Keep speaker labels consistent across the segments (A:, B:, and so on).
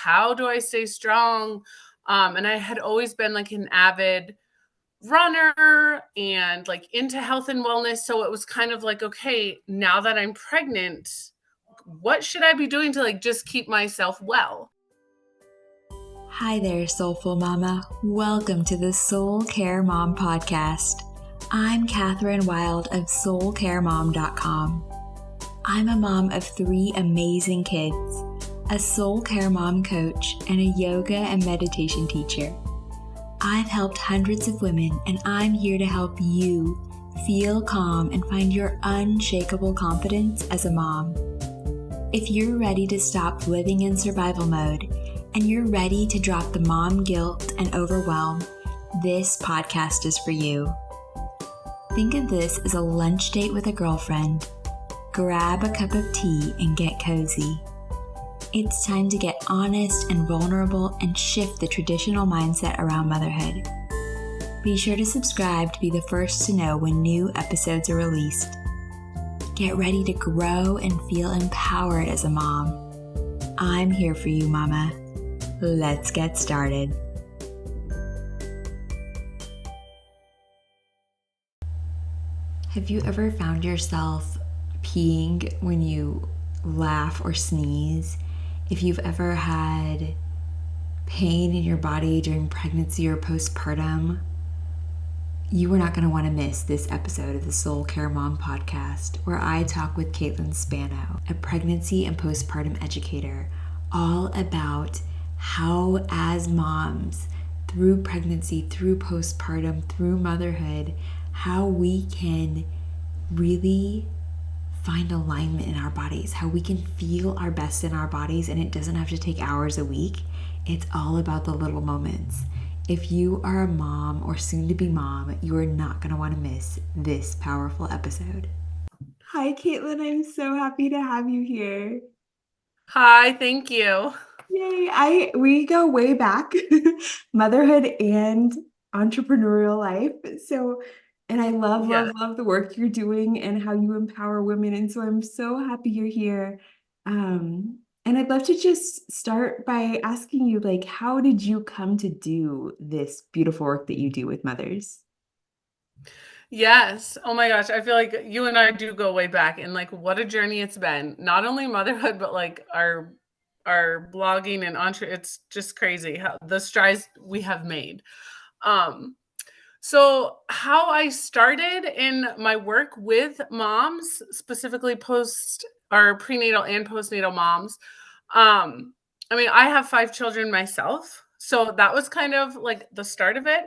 A: how do I stay strong? And I had always been like an avid runner and like into health and wellness. So it was kind of like, okay, now that I'm pregnant, what should I be doing to like just keep myself well?
B: Hi there, Soulful Mama. Welcome to the Soul Care Mom podcast. I'm Catherine Wilde of soulcaremom.com. I'm a mom of 3 amazing kids, a soul care mom coach, and a yoga and meditation teacher. I've helped hundreds of women, and I'm here to help you feel calm and find your unshakable confidence as a mom. If you're ready to stop living in survival mode and you're ready to drop the mom guilt and overwhelm, this podcast is for you. Think of this as a lunch date with a girlfriend. Grab a cup of tea and get cozy. It's time to get honest and vulnerable and shift the traditional mindset around motherhood. Be sure to subscribe to be the first to know when new episodes are released. Get ready to grow and feel empowered as a mom. I'm here for you, Mama. Let's get started. Have you ever found yourself peeing when you laugh or sneeze? If you've ever had pain in your body during pregnancy or postpartum, you are not going to want to miss this episode of the Soul Care Mom podcast, where I talk with Kaitlin Spano, a pregnancy and postpartum educator, all about how as moms, through pregnancy, through postpartum, through motherhood, how we can really find alignment in our bodies, how we can feel our best in our bodies, and it doesn't have to take hours a week. It's all about the little moments. If you are a mom or soon to be mom, you are not going to want to miss this powerful episode. Hi, Kaitlin. I'm so happy to have you here.
A: Hi, thank you.
B: Yay. We go way back, motherhood and entrepreneurial life. And I love the work you're doing and how you empower women. And so I'm so happy you're here. And I'd love to just start by asking you, like, how did you come to do this beautiful work that you do with mothers?
A: Yes. Oh my gosh. I feel like you and I do go way back, and like what a journey it's been. Not only motherhood, but like our blogging and it's just crazy how the strides we have made. Um so how I started in my work with moms, specifically post or prenatal and postnatal moms. I mean, I have 5 children myself, so that was kind of like the start of it.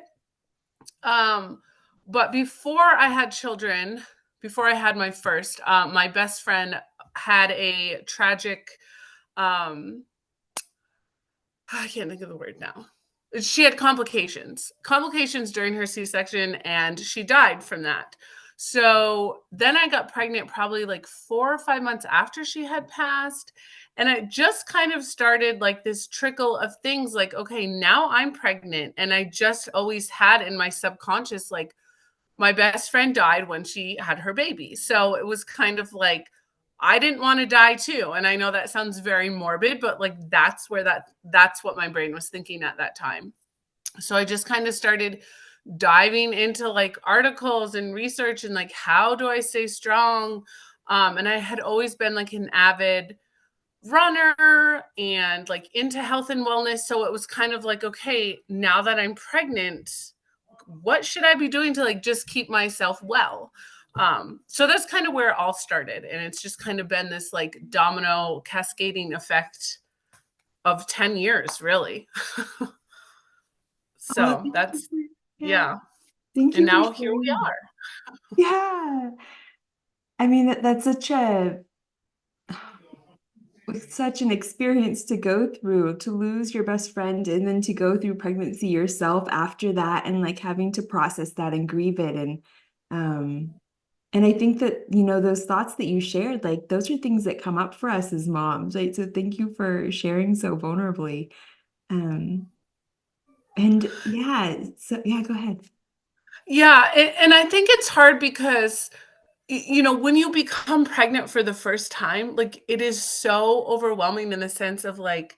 A: Um, but before I had children, before I had my first, my best friend had a tragic, um, I can't think of the word now. She had complications during her C-section, and she died from that. So then I got pregnant probably like 4 or 5 months after she had passed. And I just kind of started like this trickle of things like, okay, now I'm pregnant. And I just always had in my subconscious, like, my best friend died when she had her baby. So it was kind of like, I didn't want to die too. And I know that sounds very morbid, but like that's what my brain was thinking at that time. So I just kind of started diving into like articles and research and like, how do I stay strong? And I had always been like an avid runner and like into health and wellness. So it was kind of like, okay, now that I'm pregnant, what should I be doing to like just keep myself well? So that's kind of where it all started. And it's just kind of been this like domino cascading effect of 10 years, really. So that's, yeah.
B: Thank you.
A: And now here we are.
B: Yeah. I mean, that's such an experience to go through, to lose your best friend and then to go through pregnancy yourself after that, and like having to process that and grieve it. And I think that, those thoughts that you shared, like those are things that come up for us as moms, right? So thank you for sharing so vulnerably. And yeah, go ahead.
A: Yeah. And I think it's hard because, when you become pregnant for the first time, like it is so overwhelming in the sense of like,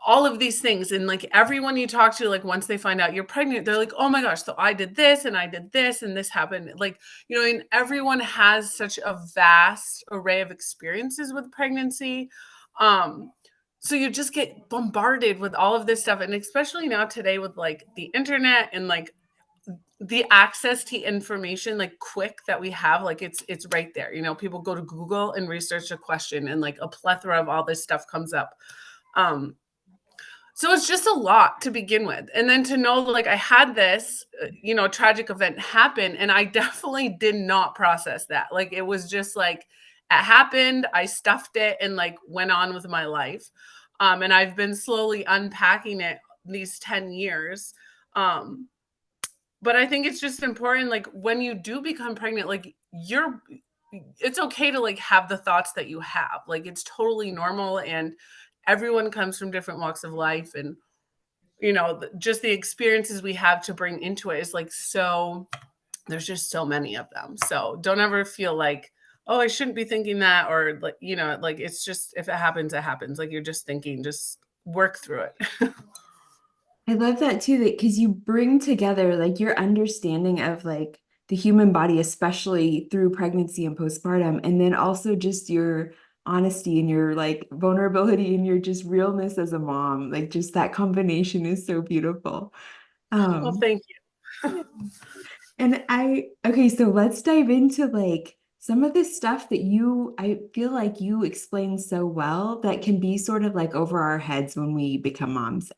A: all of these things. And like everyone you talk to, like once they find out you're pregnant, they're like, oh my gosh, so I did this and I did this and this happened. Like, you know, and everyone has such a vast array of experiences with pregnancy. So you just get bombarded with all of this stuff. And especially now today with like the internet and like the access to information like quick that we have, like it's right there. You know, people go to Google and research a question and like a plethora of all this stuff comes up. Um, so it's just a lot to begin with. And then to know like I had this, you know, tragic event happen and I definitely did not process that. Like it was just like it happened, I stuffed it and like went on with my life. And I've been slowly unpacking it these 10 years. But I think it's just important, like when you do become pregnant, like it's okay to like have the thoughts that you have. Like it's totally normal and everyone comes from different walks of life. And, you know, just the experiences we have to bring into it is like, so there's just so many of them. So don't ever feel like, oh, I shouldn't be thinking that. Or like, you know, like it's just, if it happens, it happens. Like you're just thinking, just work through it.
B: I love that too, that because you bring together like your understanding of like the human body, especially through pregnancy and postpartum, and then also just your honesty and your like vulnerability and your just realness as a mom. Like just that combination is so beautiful.
A: Well,
B: Um,
A: thank
B: yeah.
A: you.
B: And okay, so let's dive into like some of this stuff that I feel like you explain so well that can be sort of like over our heads when we become moms.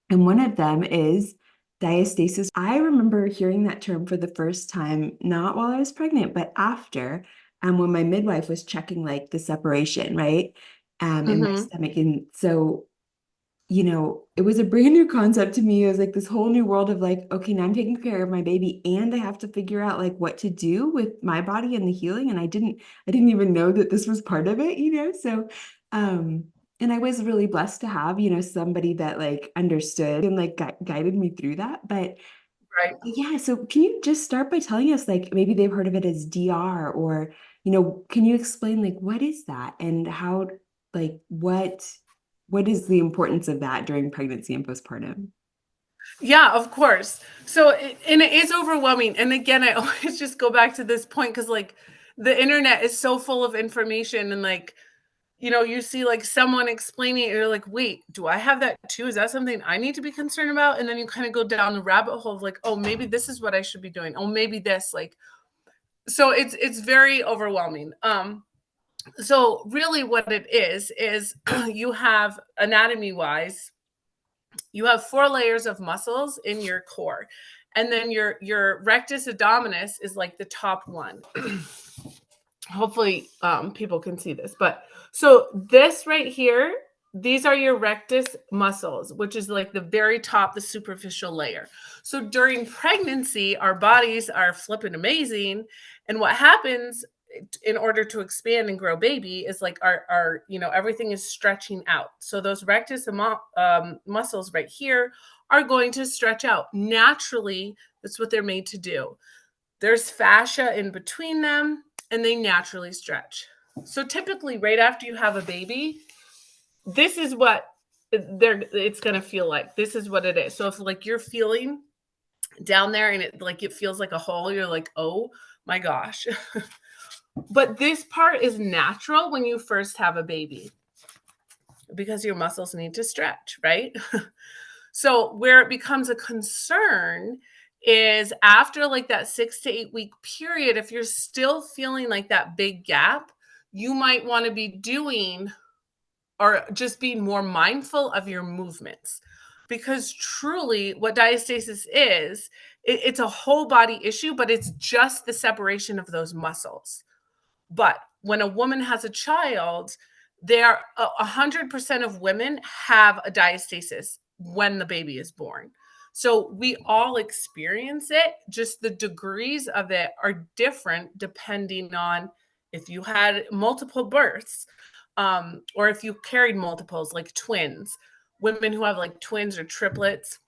B: And one of them is diastasis. I remember hearing that term for the first time, not while I was pregnant, but after, when my midwife was checking like the separation, right? In my
A: Mm-hmm.
B: stomach. And so, you know, it was a brand new concept to me. It was like this whole new world of like, okay, now I'm taking care of my baby and I have to figure out like what to do with my body and the healing. And I didn't even know that this was part of it, you know? So, um, and I was really blessed to have, you know, somebody that like understood and like guided me through that. But
A: Right.
B: yeah, so can you just start by telling us like maybe they've heard of it as DR or, you know, can you explain like what is that and how like what is the importance of that during pregnancy and postpartum?
A: Yeah, of course. So, and it is overwhelming. And again, I always just go back to this point because, like, the internet is so full of information, and like, you know, you see like someone explaining it, you're like, wait, do I have that too? Is that something I need to be concerned about? And then you kind of go down the rabbit hole of like, oh, maybe this is what I should be doing. Oh, maybe this, like, so it's very overwhelming. So really, what it is you have anatomy wise you have 4 layers of muscles in your core, and then your rectus abdominis is like the top one. Hopefully people can see this, but so this right here, these are your rectus muscles, which is like the very top, the superficial layer. So during pregnancy our bodies are flipping amazing, and what happens in order to expand and grow baby is like our you know, everything is stretching out. So those rectus muscles right here are going to stretch out naturally. That's what they're made to do. There's fascia in between them and they naturally stretch. So typically right after you have a baby, this is what it's going to feel like. This is what it is. So if like you're feeling down there and it feels like a hole, you're like, "Oh my gosh." But this part is natural when you first have a baby because your muscles need to stretch, right? So where it becomes a concern is after like that 6 to 8 week period, if you're still feeling like that big gap, you might want to be doing or just being more mindful of your movements. Because truly, what diastasis is, it's a whole body issue, but it's just the separation of those muscles. But when a woman has a child, there 100% of women have a diastasis when the baby is born. So we all experience it, just the degrees of it are different depending on if you had multiple births, or if you carried multiples like twins. Women who have like twins or triplets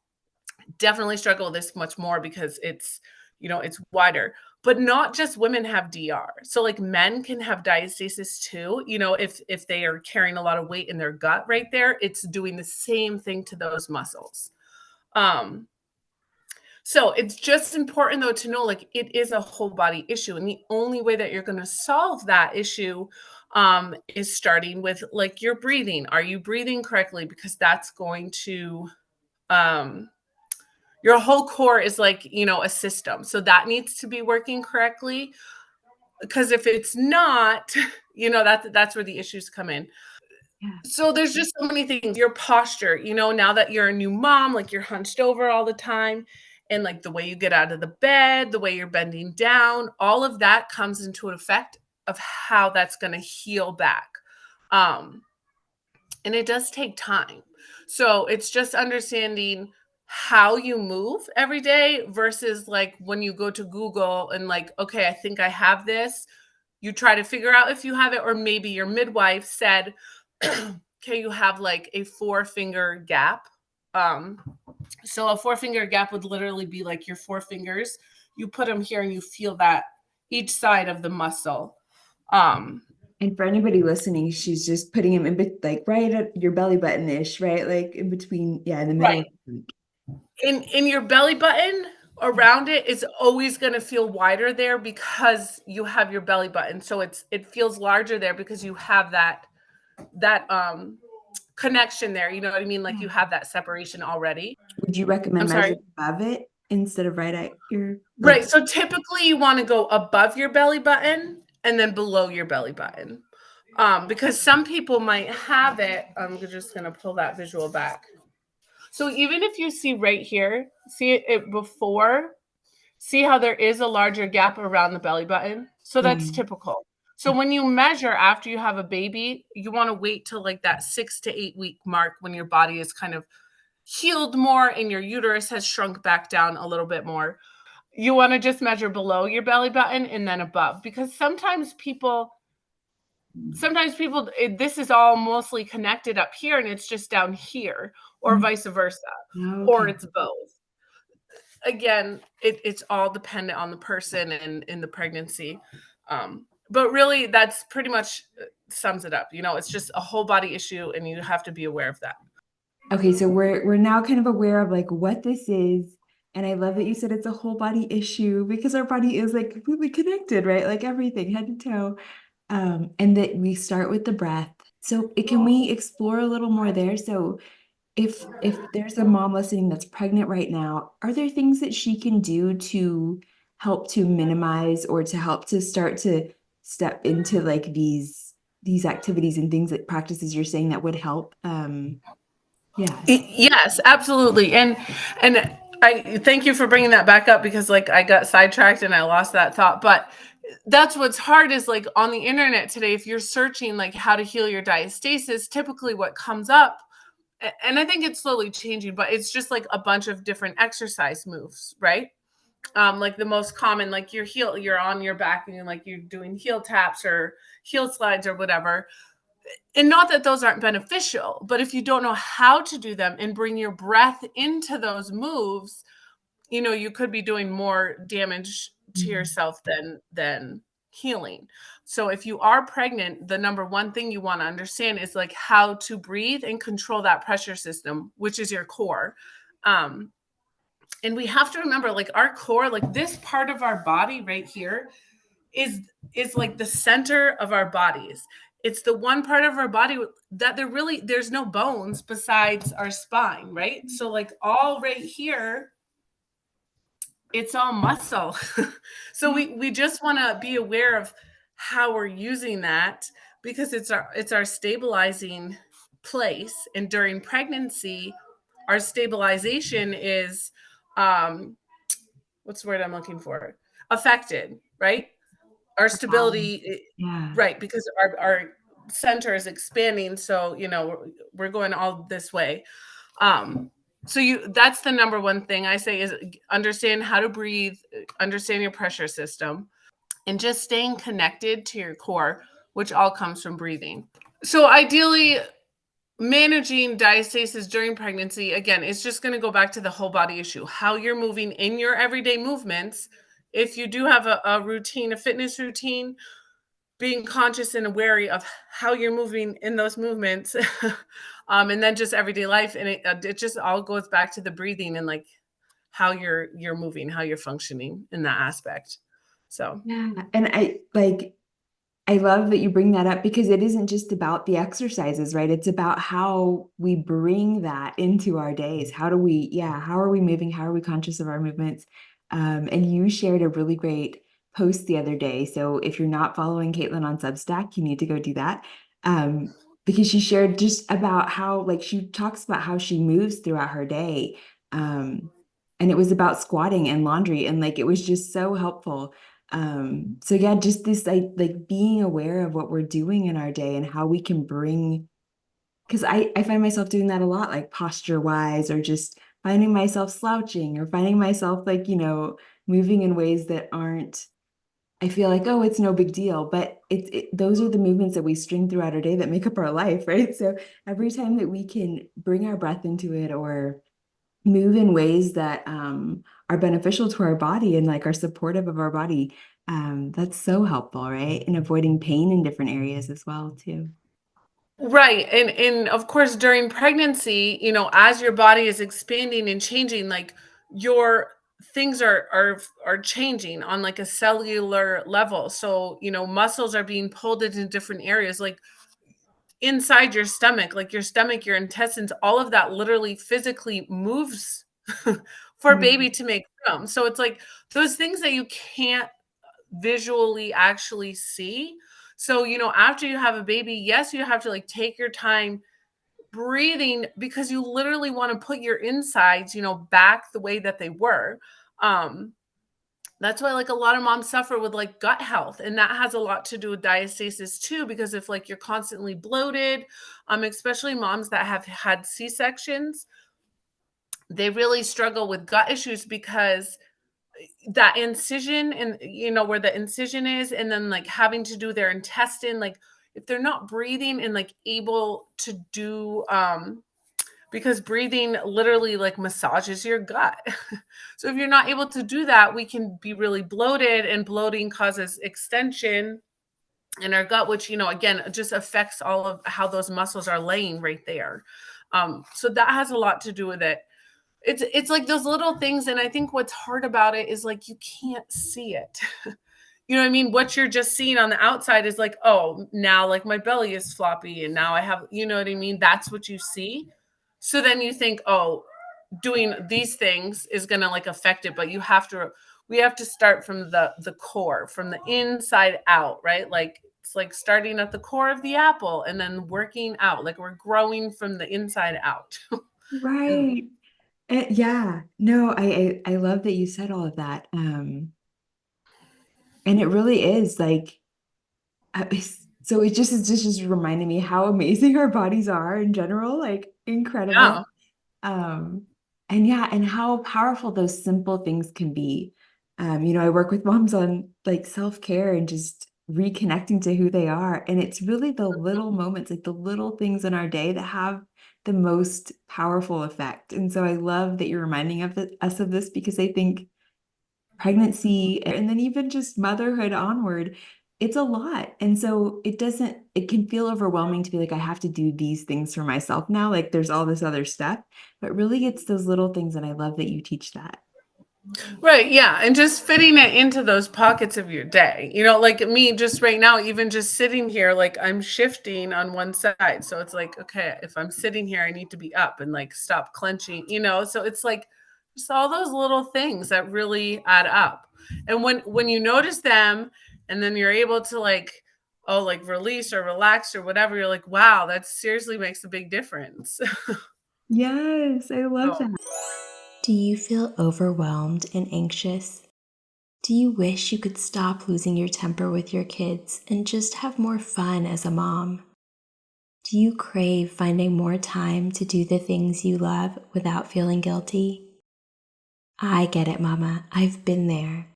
A: definitely struggle with this much more because it's, you know, it's wider. but not just women have DR. So like men can have diastasis too. You know, if they are carrying a lot of weight in their gut right there, it's doing the same thing to those muscles. So it's just important though to know like it is a whole body issue. And the only way that you're going to solve that issue is starting with like your breathing. Are you breathing correctly? Because that's going to your whole core is like, you know, a system. So that needs to be working correctly. Because if it's not, you know, that's where the issues come in.
B: Yeah.
A: So there's just so many things. Your posture, you know, now that you're a new mom, like you're hunched over all the time, and like the way you get out of the bed, the way you're bending down, all of that comes into an effect of how that's going to heal back. And it does take time. So it's just understanding how you move every day versus like when you go to Google and like, okay, I think I have this. You try to figure out if you have it, or maybe your midwife said, okay, you have like a 4-finger gap. So a 4-finger gap would literally be like your 4 fingers. You put them here and you feel that each side of the muscle.
B: And for anybody listening, she's just putting him in like right at your belly button ish, right? Like in between, yeah, in the middle.
A: Right. In your belly button, around it is always going to feel wider there because you have your belly button. So it feels larger there because you have that connection there. You know what I mean? Like you have that separation already.
B: Would you recommend
A: I'm sorry.
B: measuring above it instead of right at your
A: Right. So typically you want to go above your belly button and then below your belly button. Because some people might have it. I'm just going to pull that visual back. So even if you see right here, see it before, see how there is a larger gap around the belly button? So that's typical. So when you measure after you have a baby, you want to wait till like that 6 to 8 week mark when your body is kind of healed more and your uterus has shrunk back down a little bit more. You want to just measure below your belly button and then above, because sometimes people, this is all mostly connected up here and it's just down here, or vice versa, or it's both. Again, it's all dependent on the person and in the pregnancy. But really that's pretty much sums it up. You know, it's just a whole body issue and you have to be aware of that.
B: Okay, so we're now kind of aware of like what this is. And I love that you said it's a whole body issue because our body is like completely connected, right? Like everything, head to toe. And that we start with the breath. So can we explore a little more there? So if there's a mom listening that's pregnant right now, are there things that she can do to help to minimize or to help to start to step into like these activities and things like practices you're saying that would help? Yeah.
A: Yes, absolutely. And I thank you for bringing that back up because like I got sidetracked and I lost that thought. But that's what's hard is like on the internet today, if you're searching like how to heal your diastasis, typically what comes up, and I think it's slowly changing, but it's just like a bunch of different exercise moves, right? Like the most common, like you're on your back and you're doing heel taps or heel slides or whatever. And not that those aren't beneficial, but if you don't know how to do them and bring your breath into those moves, you know, you could be doing more damage to yourself than healing. So if you are pregnant, the number one thing you want to understand is like how to breathe and control that pressure system, which is your core. And we have to remember like our core, like this part of our body right here is like the center of our bodies. It's the one part of our body that there's no bones besides our spine, right? So like all right here, it's all muscle. So we just want to be aware of how we're using that because it's our stabilizing place. And during pregnancy, our stabilization is what's the word I'm looking for? Affected, right? Our stability, right? Because our center is expanding. So, you know, we're going all this way. So that's the number one thing I say is understand how to breathe, understand your pressure system, and just staying connected to your core, which all comes from breathing. So ideally, managing diastasis during pregnancy, again, it's just going to go back to the whole body issue, how you're moving in your everyday movements if you do have a routine, a fitness routine, being conscious and wary of how you're moving in those movements, and then just everyday life, and it just all goes back to the breathing and like how you're moving, how you're functioning in that aspect. So
B: Yeah. And I love that you bring that up because it isn't just about the exercises, right? It's about how we bring that into our days. How are we moving? How are we conscious of our movements? And you shared a really great post the other day. So if you're not following Kaitlin on Substack, you need to go do that. Um, because she shared just about how, like, she talks about how she moves throughout her day. Um, and it was about squatting and laundry, and like it was just so helpful. So yeah, just this like being aware of what we're doing in our day and how we can bring, because I find myself doing that a lot, like posture wise, or just finding myself slouching or finding myself like, moving in ways that aren't, I feel like, oh, it's no big deal, but those are the movements that we string throughout our day that make up our life, right? So every time that we can bring our breath into it or move in ways that are beneficial to our body and like are supportive of our body, that's so helpful, right? And avoiding pain in different areas as well, too.
A: right, and of course during pregnancy, as your body is expanding and changing, like your things are changing on like a cellular level. So muscles are being pulled into different areas, like inside your stomach, like your stomach, your intestines, all of that literally physically moves for baby
B: Right.
A: to make room. So it's like those things that you can't visually actually see. So, after you have a baby, yes, you have to like take your time breathing because you literally want to put your insides, back the way that they were. Um, that's why like a lot of moms suffer with like gut health, and that has a lot to do with diastasis too, because if like you're constantly bloated, especially moms that have had C-sections, they really struggle with gut issues because that incision and where the incision is, and then like having to do their intestine, like if they're not breathing and like able to do because breathing literally like massages your gut. So if you're not able to do that, we can be really bloated, and bloating causes extension in our gut, which again just affects all of how those muscles are laying right there. So that has a lot to do with it. It's like those little things, and I think what's hard about it is like you can't see it. You know what I mean? What you're just seeing on the outside is like, oh, now like my belly is floppy and now I have, you know what I mean? That's what you see. So then you think, oh, doing these things is going to like affect it, but we have to start from the core, from the inside out, right? Like it's like starting at the core of the apple and then working out, like we're growing from the inside out. And
B: Right. Yeah. No, I love that you said all of that. And it really is like, so it just reminded me how amazing our bodies are in general, like incredible.
A: yeah.
B: Um, and yeah, and how powerful those simple things can be. I work with moms on like self-care and just reconnecting to who they are. And it's really the little moments, like the little things in our day that have the most powerful effect. And so I love that you're reminding us of this because I think pregnancy and then even just motherhood onward, it's a lot. And so it can feel overwhelming to be like, I have to do these things for myself now. Like there's all this other stuff, but really it's those little things. And I love that you teach that.
A: Right, yeah, and just fitting it into those pockets of your day. Like me just right now, even just sitting here, like I'm shifting on one side. So it's like, okay, if I'm sitting here, I need to be up and like stop clenching. So it's like just all those little things that really add up. And when you notice them and then you're able to like, oh, like release or relax or whatever, you're like, wow, that seriously makes a big difference.
B: Yes, I love
A: So
B: that. Do you feel overwhelmed and anxious? Do you wish you could stop losing your temper with your kids and just have more fun as a mom? Do you crave finding more time to do the things you love without feeling guilty? I get it, Mama. I've been there.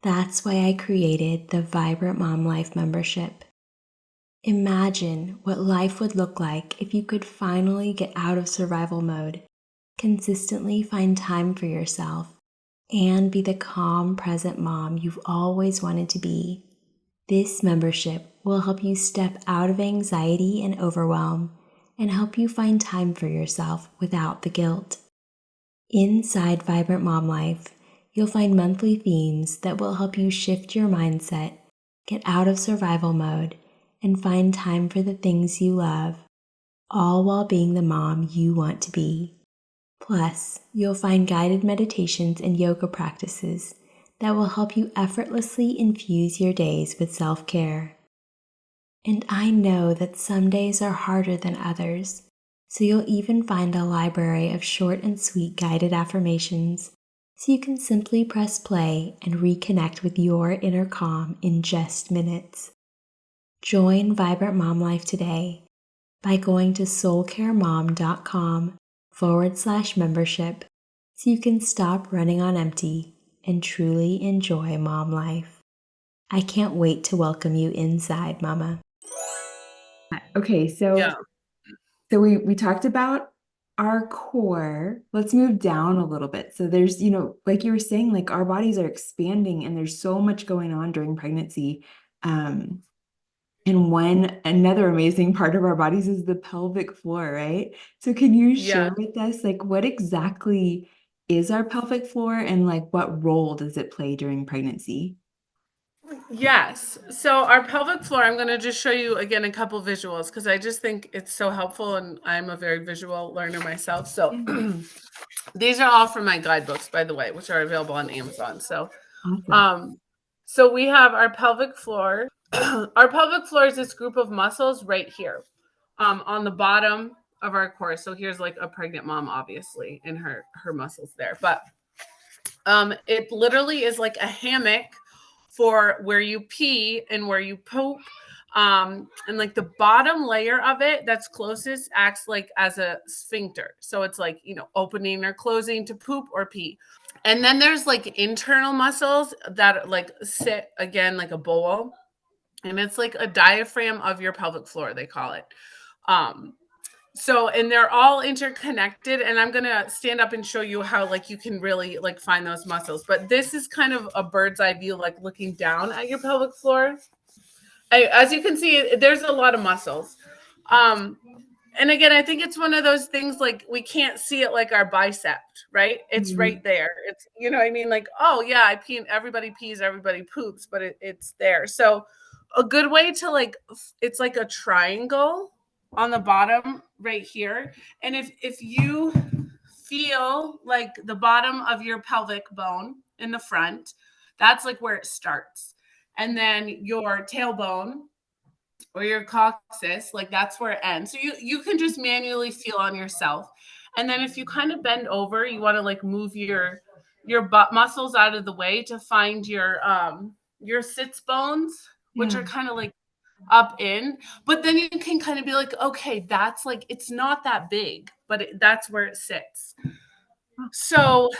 B: That's why I created the Vibrant Mom Life membership. Imagine what life would look like if you could finally get out of survival mode, consistently find time for yourself, and be the calm, present mom you've always wanted to be. This membership will help you step out of anxiety and overwhelm and help you find time for yourself without the guilt. Inside Vibrant Mom Life, you'll find monthly themes that will help you shift your mindset, get out of survival mode, and find time for the things you love, all while being the mom you want to be. Plus, you'll find guided meditations and yoga practices that will help you effortlessly infuse your days with self-care. And I know that some days are harder than others, so you'll even find a library of short and sweet guided affirmations so you can simply press play and reconnect with your inner calm in just minutes. Join Vibrant Mom Life today by going to soulcaremom.com/membership so you can stop running on empty and truly enjoy mom life. I can't wait to welcome you inside, Mama. Okay, so we talked about our core. Let's move down a little bit. So there's, like you were saying, like our bodies are expanding and there's so much going on during pregnancy. And another amazing part of our bodies is the pelvic floor, right? So can you share with us, like, what exactly is our pelvic floor and like what role does it play during pregnancy?
A: Yes. So our pelvic floor, I'm going to just show you again a couple visuals because I just think it's so helpful and I'm a very visual learner myself. So these are all from my guidebooks, by the way, which are available on Amazon. So
B: Awesome.
A: so we have our pelvic floor. Our pelvic floor is this group of muscles right here on the bottom of our core. So here's like a pregnant mom, obviously, and her muscles there. But it literally is like a hammock for where you pee and where you poop. And like the bottom layer of it that's closest acts like as a sphincter. So it's like, opening or closing to poop or pee. And then there's like internal muscles that like sit again like a bowl. And it's like a diaphragm of your pelvic floor, they call it. And they're all interconnected, and I'm going to stand up and show you how like you can really like find those muscles. But this is kind of a bird's eye view, like looking down at your pelvic floor. As you can see, there's a lot of muscles. And again, I think it's one of those things like we can't see it like our bicep, right? It's right there. It's, what I mean? Like, oh yeah, I pee, everybody pees, everybody poops, but it's there. So a good way to like, it's like a triangle on the bottom right here. And if you feel like the bottom of your pelvic bone in the front, that's like where it starts. And then your tailbone or your coccyx, like that's where it ends. So you can just manually feel on yourself. And then if you kind of bend over, you want to like move your butt muscles out of the way to find your sits bones, which are kind of like up in. But then you can kind of be like, okay, that's like, it's not that big, but that's where it sits. So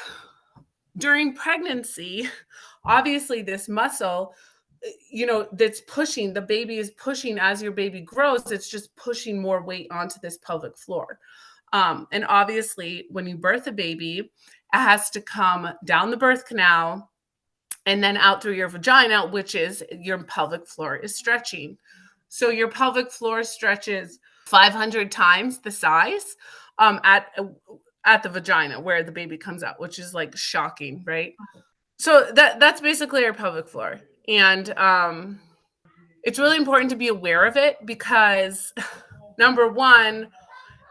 A: during pregnancy, obviously this muscle, that's pushing, the baby is pushing as your baby grows, it's just pushing more weight onto this pelvic floor. And obviously when you birth a baby, it has to come down the birth canal and then out through your vagina, which is your pelvic floor is stretching. So your pelvic floor stretches 500 times the size at the vagina where the baby comes out, which is like shocking, right? So that's basically our pelvic floor. And it's really important to be aware of it because number one,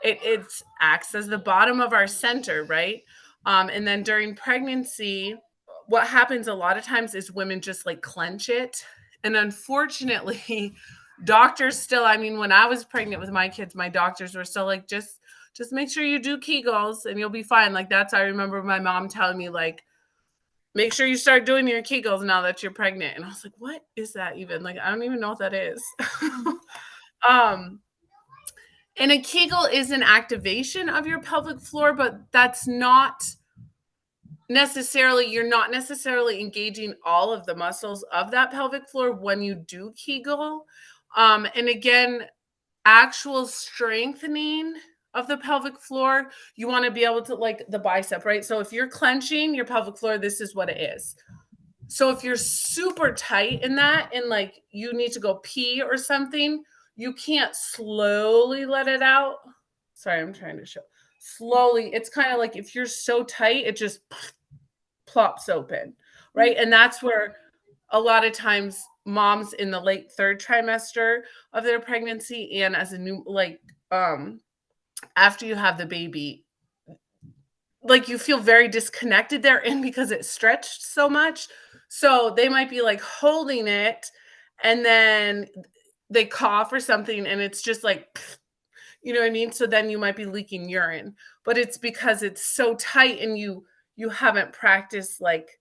A: it acts as the bottom of our center, right? And then during pregnancy, what happens a lot of times is women just like clench it. And unfortunately, doctors still, I mean, when I was pregnant with my kids, my doctors were still like, just make sure you do Kegels and you'll be fine. Like I remember my mom telling me like, make sure you start doing your Kegels now that you're pregnant. And I was like, what is that even? Like, I don't even know what that is. And a Kegel is an activation of your pelvic floor, but that's not necessarily, you're not necessarily engaging all of the muscles of that pelvic floor when you do Kegel. And again, actual strengthening of the pelvic floor. You want to be able to, like, the bicep, right? So if you're clenching your pelvic floor, this is what it is. So if you're super tight in that and like you need to go pee or something, you can't slowly let it out. Sorry, I'm trying to show. Slowly, it's kind of like if you're so tight, it just plops open, right? And that's where a lot of times moms in the late third trimester of their pregnancy and as a new, like, after you have the baby, like you feel very disconnected there, and because it stretched so much. So they might be like holding it and then they cough or something and it's just like, you know what I mean? So then you might be leaking urine, but it's because it's so tight and you haven't practiced like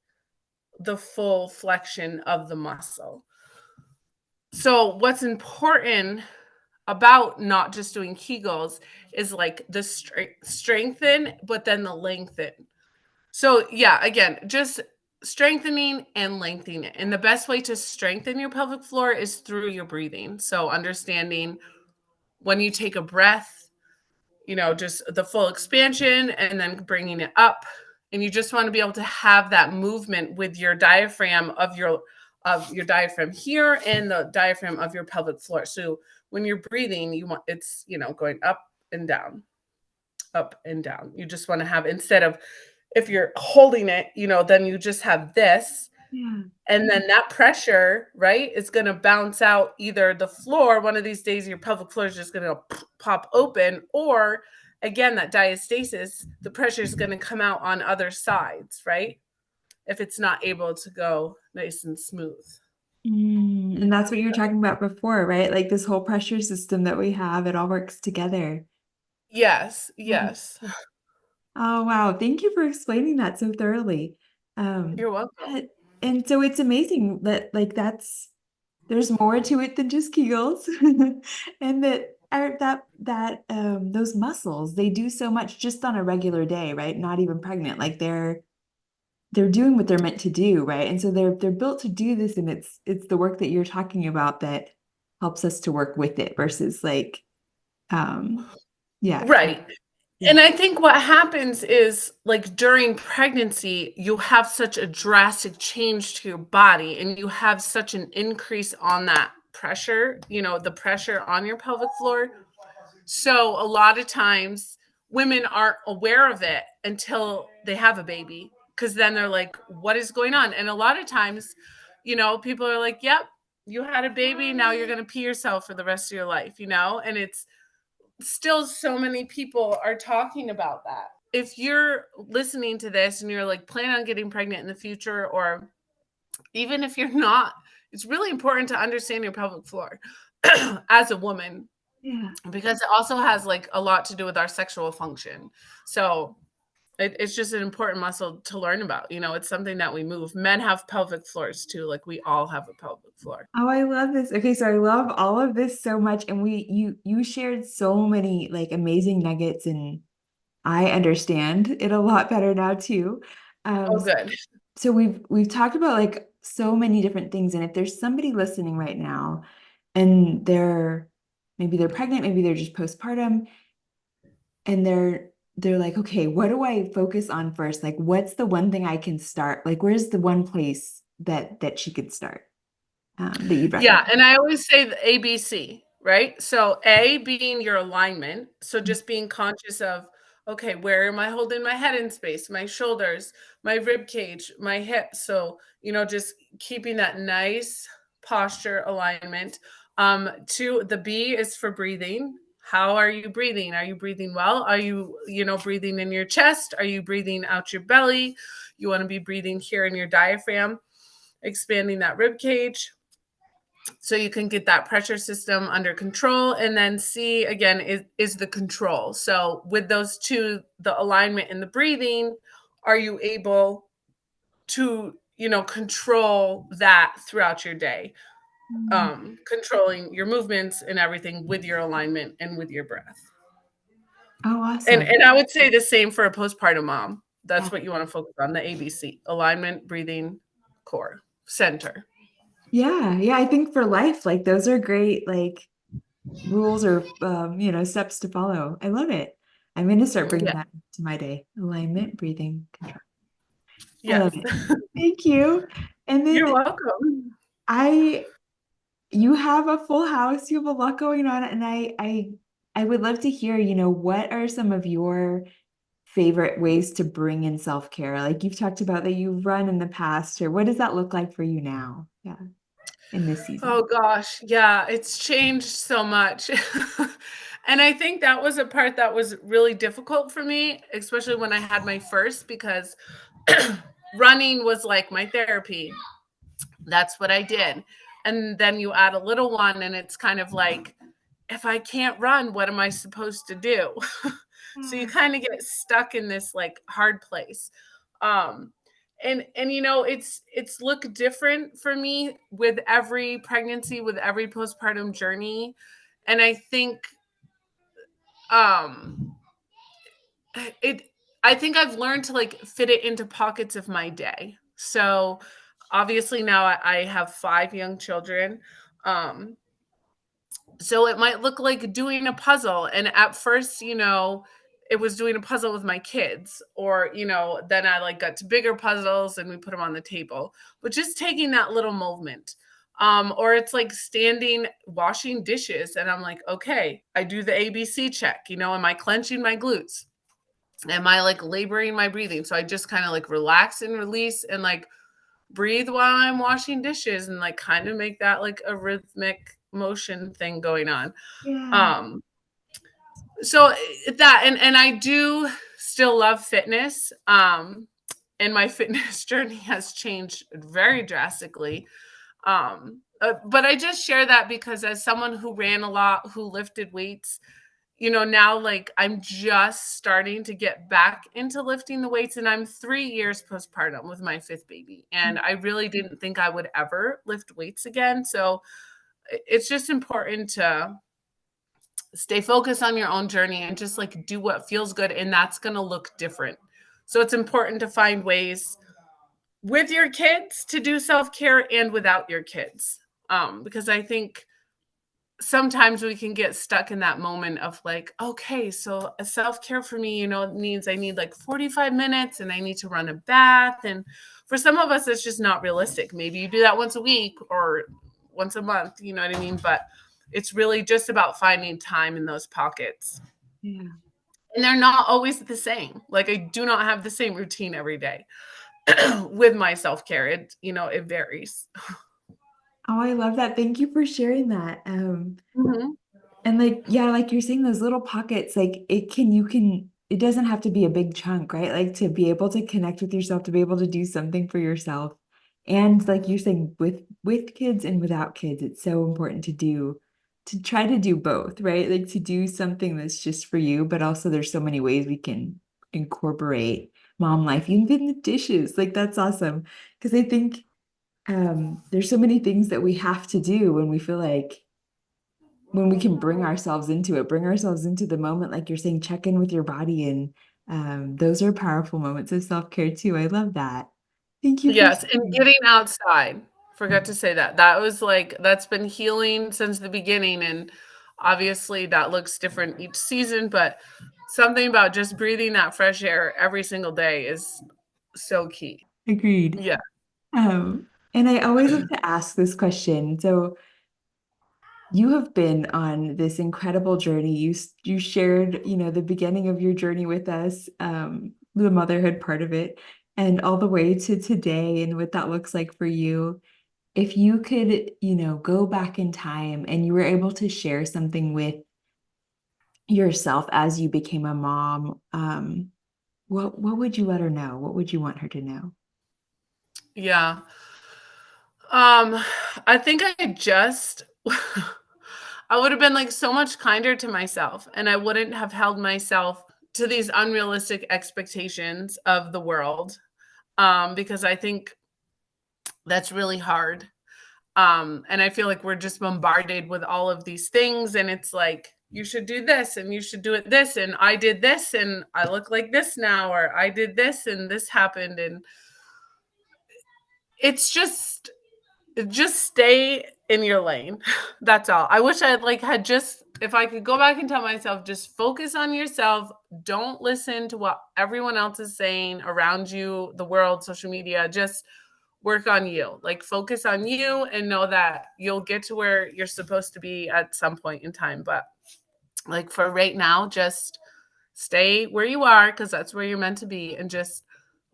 A: the full flexion of the muscle. So what's important about not just doing Kegels is like the strengthen, but then the lengthen. So yeah, again, just strengthening and lengthening it. And the best way to strengthen your pelvic floor is through your breathing. So understanding when you take a breath, you know, just the full expansion and then bringing it up. And you just want to be able to have that movement with your diaphragm of your diaphragm here and the diaphragm of your pelvic floor. So when you're breathing, you want it's, you know, going up and down, up and down. You just want to have, instead of, if you're holding it, you know, then you just have this.
B: Yeah.
A: And then that pressure, right, is going to bounce out either the floor. One of these days, your pelvic floor is just going to pop open, or again, that diastasis, the pressure is going to come out on other sides, right? If it's not able to go nice and smooth.
B: And that's what you were talking about before, right? Like this whole pressure system that we have, it all works together.
A: Yes,
B: Yeah.
A: yes.
B: Oh, wow. Thank you for explaining that so thoroughly.
A: You're welcome.
B: And and so it's amazing that like there's more to it than just Kegels. And that those muscles, they do so much just on a regular day, right? Not even pregnant. Like they're doing what they're meant to do, right? And so they're built to do this, and it's the work that you're talking about that helps us to work with it versus like um yeah,
A: Right.
B: yeah.
A: And I think what happens is, like, during pregnancy, you have such a drastic change to your body and you have such an increase on that pressure, you know, the pressure on your pelvic floor. So a lot of times women aren't aware of it until they have a baby, because then they're like, what is going on? And a lot of times, you know, people are like, yep, you had a baby, now you're going to pee yourself for the rest of your life, you know? And it's still so many people are talking about that. If you're listening to this and you're like planning on getting pregnant in the future, or even if you're not, it's really important to understand your pelvic floor as a woman,
B: Yeah.
A: because it also has like a lot to do with our sexual function. So it's just an important muscle to learn about. You know, it's something that we move. Men have pelvic floors too. Like we all have a pelvic floor.
B: Oh, I love this. Okay, so I love all of this so much, and you shared so many like amazing nuggets, and I understand it a lot better now too.
A: Oh, good.
B: So we've talked about like so many different things, and if there's somebody listening right now and maybe they're pregnant, maybe they're just postpartum, and they're like, okay, what do I focus on first? Like, what's the one thing I can start? Like, where's the one place that she could start, that you'd
A: Yeah,
B: recommend?
A: and I always say the ABC, right? So A being your alignment. So just being conscious of, okay, where am I holding my head in space, my shoulders, my rib cage, my hips. So, you know, just keeping that nice posture alignment. Two, the B is for breathing. How are you breathing? Are you breathing well? Are you, you know, breathing in your chest? Are you breathing out your belly? You want to be breathing here in your diaphragm, expanding that rib cage so you can get that pressure system under control. And then C again is the control. So with those two, the alignment and the breathing, are you able to, you know, control that throughout your day?
B: Mm.
A: Controlling your movements and everything with your alignment and with your breath.
B: Oh,
A: and
B: awesome.
A: and I would say the same for a postpartum mom.
B: Yeah.
A: That's what you want to focus on, the ABC: alignment, breathing, core, center.
B: Yeah, yeah, I think for life, like those are great like rules or steps to follow. I love it. I'm going to start bringing
A: Yeah.
B: that to my day. Alignment, breathing, control. I love
A: Yes.
B: it. Thank you. And
A: You're
B: then
A: welcome.
B: you have a full house, you have a lot going on, and I would love to hear, what are some of your favorite ways to bring in self-care? Like you've talked about that you've run in the past, or what does that look like for you now? Yeah, in this season.
A: Oh gosh, yeah, it's changed so much. And I think that was a part that was really difficult for me, especially when I had my first, because running was like my therapy. That's what I did. And then you add a little one, and it's kind of like, if I can't run, what am I supposed to do? So you
B: Yeah.
A: kind of get stuck in this like hard place. Um, and it's looked different for me with every pregnancy, with every postpartum journey. And I think um it I think I've learned to like fit it into pockets of my day. So obviously now I have 5 young children. Um, so it might look like doing a puzzle. And at first, it was doing a puzzle with my kids, or, then I like got to bigger puzzles and we put them on the table, but just taking that little moment. Or it's like standing, washing dishes. And I'm like, okay, I do the ABC check, am I clenching my glutes? Am I like laboring my breathing? So I just kind of like relax and release and like breathe while I'm washing dishes and like kind of make that like a rhythmic motion thing going on.
B: Yeah.
A: Um, so that and I do still love fitness. And my fitness journey has changed very drastically. But I just share that because as someone who ran a lot, who lifted weights, now like I'm just starting to get back into lifting the weights, and I'm 3 years postpartum with my fifth baby. And I really didn't think I would ever lift weights again. So it's just important to stay focused on your own journey and just like do what feels good. And that's going to look different. So it's important to find ways with your kids to do self-care and without your kids. Because I think sometimes we can get stuck in that moment of like, okay, so a self-care for me, means I need like 45 minutes and I need to run a bath. And for some of us, it's just not realistic. Maybe you do that once a week or once a month, you know what I mean? But it's really just about finding time in those pockets.
B: Yeah.
A: And they're not always the same. Like I do not have the same routine every day with my self-care. It varies.
B: Oh, I love that. Thank you for sharing that.
A: Mhm.
B: And like, yeah, like you're saying, those little pockets, like it doesn't have to be a big chunk, right? Like to be able to connect with yourself, to be able to do something for yourself. And like you're saying, with kids and without kids, it's so important to try to do both, right? Like to do something that's just for you, but also there's so many ways we can incorporate mom life, even the dishes. Like that's awesome. Because I think there's so many things that we have to do when we feel like when we can bring ourselves into it, bring ourselves into the moment, like you're saying, check in with your body. And those are powerful moments of self-care too. I love that. Thank you for
A: Yes, and
B: sharing.
A: getting outside. Forgot to say that. That was like that's been healing since the beginning, and obviously that looks different each season, but something about just breathing that fresh air every single day is so key.
B: Agreed.
A: Yeah.
B: And I always love to ask this question. So you have been on this incredible journey. You shared, the beginning of your journey with us, the motherhood part of it, and all the way to today and what that looks like for you. If you could, go back in time and you were able to share something with yourself as you became a mom, what would you let her know? What would you want her to know?
A: Yeah. Um, I think I just I would have been like so much kinder to myself, and I wouldn't have held myself to these unrealistic expectations of the world. Because I think that's really hard. And I feel like we're just bombarded with all of these things, and it's like, you should do this and you should do it this, and I did this and I look like this now, or I did this and this happened. And it's just stay in your lane. That's all. I wish I like had just if I could go back and tell myself, just focus on yourself. Don't listen to what everyone else is saying around you, the world, social media. Just work on you. Like, focus on you and know that you'll get to where you're supposed to be at some point in time. But like for right now, just stay where you are, because that's where you're meant to be, and just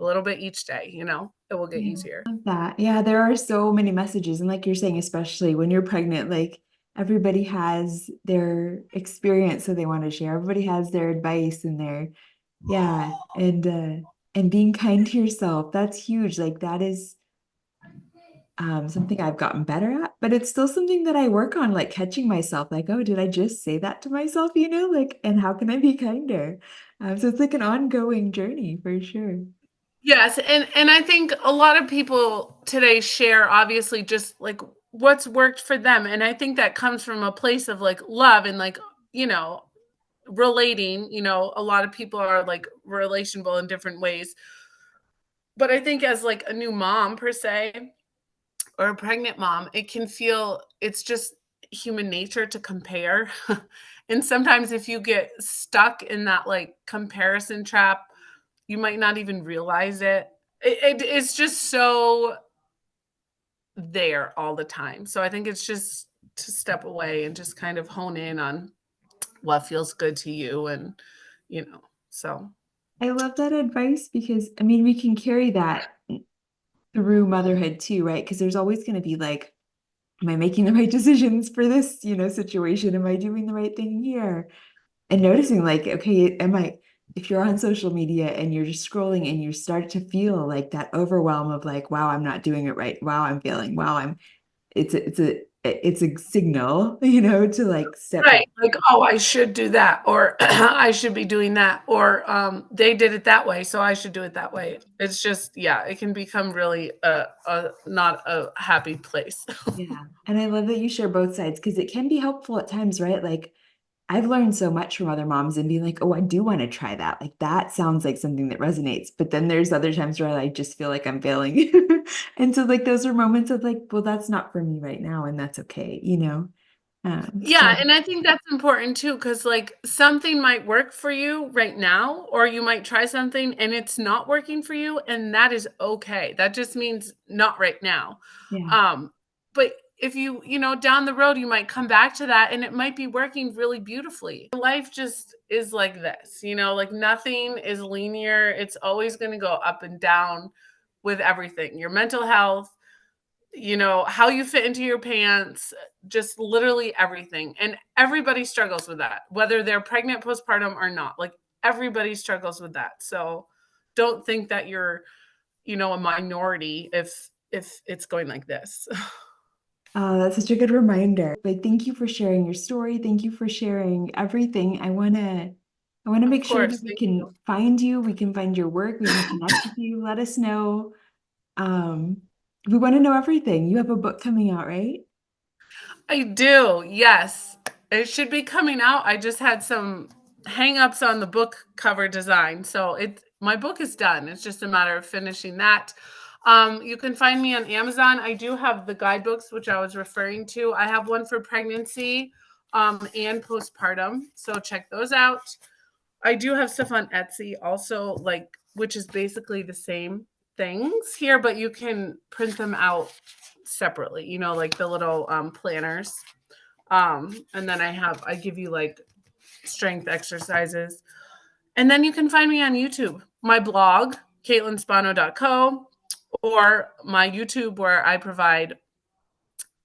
A: a little bit each day, it will get easier.
B: I love that. Yeah, there are so many messages. And like you're saying, especially when you're pregnant, like everybody has their experience that they want to share. Everybody has their advice and their, yeah. And being kind to yourself, that's huge. Like that is something I've gotten better at, but it's still something that I work on, like catching myself, like, oh, did I just say that to myself? Like, and how can I be kinder? So it's like an ongoing journey for sure.
A: Yes, and I think a lot of people today share, obviously, just like what's worked for them, and I think that comes from a place of like love and like, relating. A lot of people are like relationable in different ways, but I think as like a new mom per se, or a pregnant mom, it can feel, it's just human nature to compare. And sometimes if you get stuck in that like comparison trap, you might not even realize it. It's just so there all the time. So I think it's just to step away and just kind of hone in on what feels good to you. And, so.
B: I love that advice because I mean, we can carry that through motherhood too, right? Because there's always going to be like, am I making the right decisions for this, situation? Am I doing the right thing here? And noticing like, okay, if you're on social media and you're just scrolling and you start to feel like that overwhelm of like, wow, I'm not doing it right. Wow, I'm failing. Wow, it's a signal, to like step back.
A: Right. Like, oh, I should do that, or I should be doing that, or they did it that way, so I should do it that way. It's just, yeah, it can become really not a happy place.
B: Yeah. And I love that you share both sides because it can be helpful at times, right? Like I've learned so much from other moms and being like, oh, I do want to try that. Like that sounds like something that resonates. But then there's other times where I just feel like I'm failing. And so like those are moments of like, well, that's not for me right now. And that's okay.
A: Yeah, and I think that's important too, because like something might work for you right now, or you might try something and it's not working for you, and that is okay. That just means not right now.
B: Yeah.
A: But if down the road, you might come back to that and it might be working really beautifully. Life just is like this, like nothing is linear. It's always going to go up and down with everything. Your mental health, how you fit into your pants, just literally everything. And everybody struggles with that, whether they're pregnant, postpartum, or not. Like everybody struggles with that. So don't think that you're, a minority if it's going like this.
B: Oh, that's such a good reminder. Like, thank you for sharing your story. Thank you for sharing everything. I want to
A: Of
B: make sure that
A: course.
B: we can find you. We can find your work. We can connect with you. Let us know. Um, we want to know everything. You have a book coming out, right?
A: I do. Yes. It should be coming out. I just had some hang-ups on the book cover design. So my book is done. It's just a matter of finishing that. You can find me on Amazon. I do have the guidebooks, which I was referring to. I have one for pregnancy and postpartum. So check those out. I do have stuff on Etsy also, which is basically the same things here, but you can print them out separately, like the little planners. And then I give you like strength exercises. And then you can find me on YouTube, my blog, KaitlinSpano.co, or my YouTube, where I provide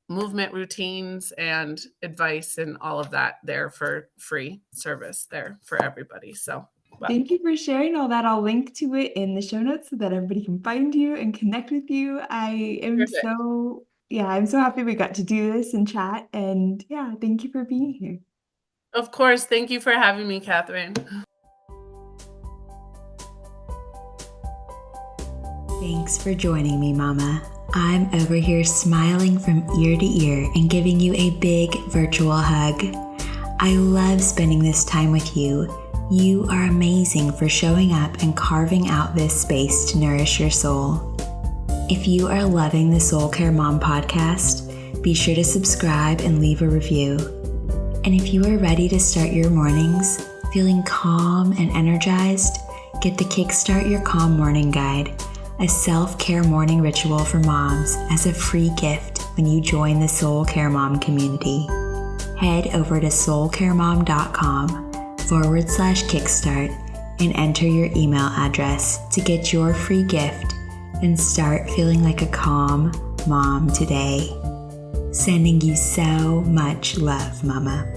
A: movement routines and advice and all of that there for free service there for everybody. So
B: thank you for sharing all that. I'll link to it in the show notes so that everybody can find you and connect with you. I'm so happy we got to do this and chat. And yeah, thank you for being here.
A: Of course. Thank you for having me, Catherine.
B: Thanks for joining me, Mama. I'm over here smiling from ear to ear and giving you a big virtual hug. I love spending this time with you. You are amazing for showing up and carving out this space to nourish your soul. If you are loving the Soul Care Mom podcast, be sure to subscribe and leave a review. And if you are ready to start your mornings feeling calm and energized, get the Kickstart Your Calm Morning Guide, a self-care morning ritual for moms, as a free gift when you join the Soul Care Mom community. Head over to soulcaremom.com/kickstart and enter your email address to get your free gift and start feeling like a calm mom today. Sending you so much love, Mama.